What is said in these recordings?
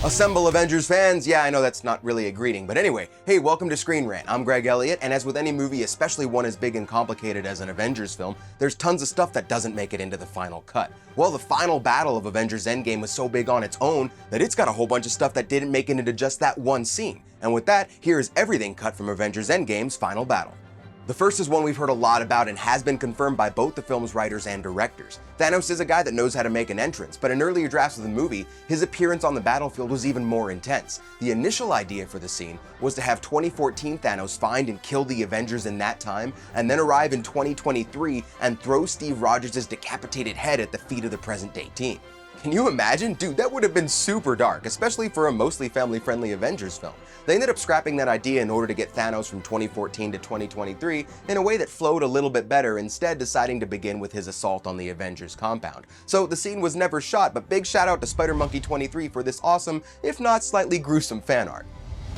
Assemble Avengers fans! Yeah, I know that's not really a greeting, but anyway, hey, welcome to Screen Rant. I'm Greg Elliott, and as with any movie, especially one as big and complicated as an Avengers film, there's tons of stuff that doesn't make it into the final cut. Well, the final battle of Avengers Endgame was so big on its own that it's got a whole bunch of stuff that didn't make it into just that one scene. And with that, here is everything cut from Avengers Endgame's final battle. The first is one we've heard a lot about and has been confirmed by both the film's writers and directors. Thanos is a guy that knows how to make an entrance, but in earlier drafts of the movie, his appearance on the battlefield was even more intense. The initial idea for the scene was to have 2014 Thanos find and kill the Avengers in that time, and then arrive in 2023 and throw Steve Rogers' decapitated head at the feet of the present-day team. Can you imagine? Dude, that would have been super dark, especially for a mostly family-friendly Avengers film. They ended up scrapping that idea in order to get Thanos from 2014 to 2023 in a way that flowed a little bit better, instead deciding to begin with his assault on the Avengers compound. So the scene was never shot, but big shout out to Spider-Monkey23 for this awesome, if not slightly gruesome fan art.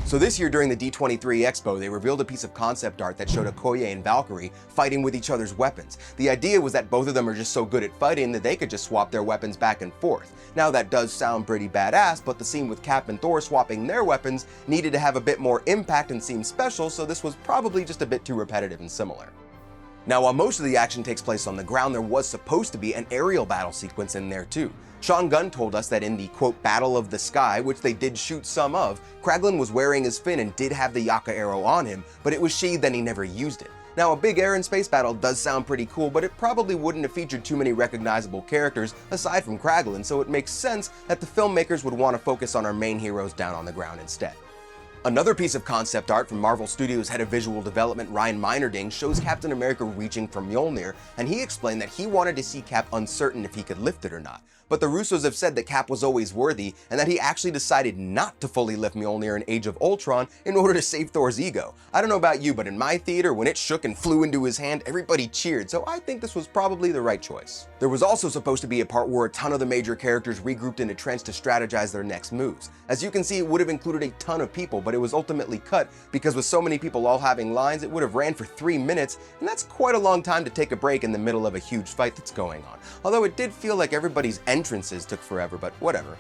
So this year during the D23 Expo, they revealed a piece of concept art that showed Okoye and Valkyrie fighting with each other's weapons. The idea was that both of them are just so good at fighting that they could just swap their weapons back and forth. Now that does sound pretty badass, but the scene with Cap and Thor swapping their weapons needed to have a bit more impact and seem special, so this was probably just a bit too repetitive and similar. Now, while most of the action takes place on the ground, there was supposed to be an aerial battle sequence in there too. Sean Gunn told us that in the quote battle of the sky, which they did shoot some of, Kraglin was wearing his fin and did have the Yaka arrow on him, but it was sheathed and he never used it. Now, a big air and space battle does sound pretty cool, but it probably wouldn't have featured too many recognizable characters aside from Kraglin, so it makes sense that the filmmakers would want to focus on our main heroes down on the ground instead. Another piece of concept art from Marvel Studios' head of visual development Ryan Meinerding shows Captain America reaching for Mjolnir, and he explained that he wanted to see Cap uncertain if he could lift it or not. But the Russos have said that Cap was always worthy, and that he actually decided not to fully lift Mjolnir in Age of Ultron in order to save Thor's ego. I don't know about you, but in my theater, when it shook and flew into his hand, everybody cheered, so I think this was probably the right choice. There was also supposed to be a part where a ton of the major characters regrouped in a trench to strategize their next moves. As you can see, it would have included a ton of people, but it was ultimately cut because with so many people all having lines, it would have ran for 3 minutes, and that's quite a long time to take a break in the middle of a huge fight that's going on. Although it did feel like everybody's entrances took forever, but whatever.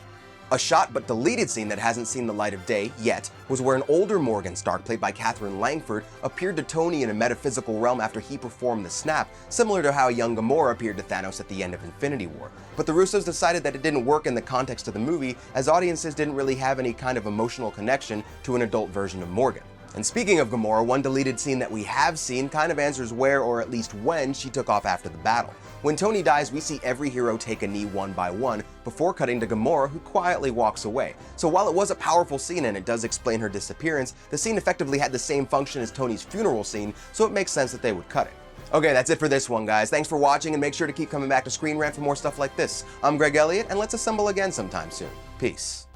A shot but deleted scene that hasn't seen the light of day yet was where an older Morgan Stark, played by Catherine Langford, appeared to Tony in a metaphysical realm after he performed the snap, similar to how young Gamora appeared to Thanos at the end of Infinity War. But the Russos decided that it didn't work in the context of the movie, as audiences didn't really have any kind of emotional connection to an adult version of Morgan. And speaking of Gamora, one deleted scene that we have seen kind of answers where, or at least when, she took off after the battle. When Tony dies, we see every hero take a knee one by one, before cutting to Gamora, who quietly walks away. So while it was a powerful scene and it does explain her disappearance, the scene effectively had the same function as Tony's funeral scene, so it makes sense that they would cut it. Okay, that's it for this one, guys. Thanks for watching, and make sure to keep coming back to Screen Rant for more stuff like this. I'm Greg Elliott, and let's assemble again sometime soon. Peace.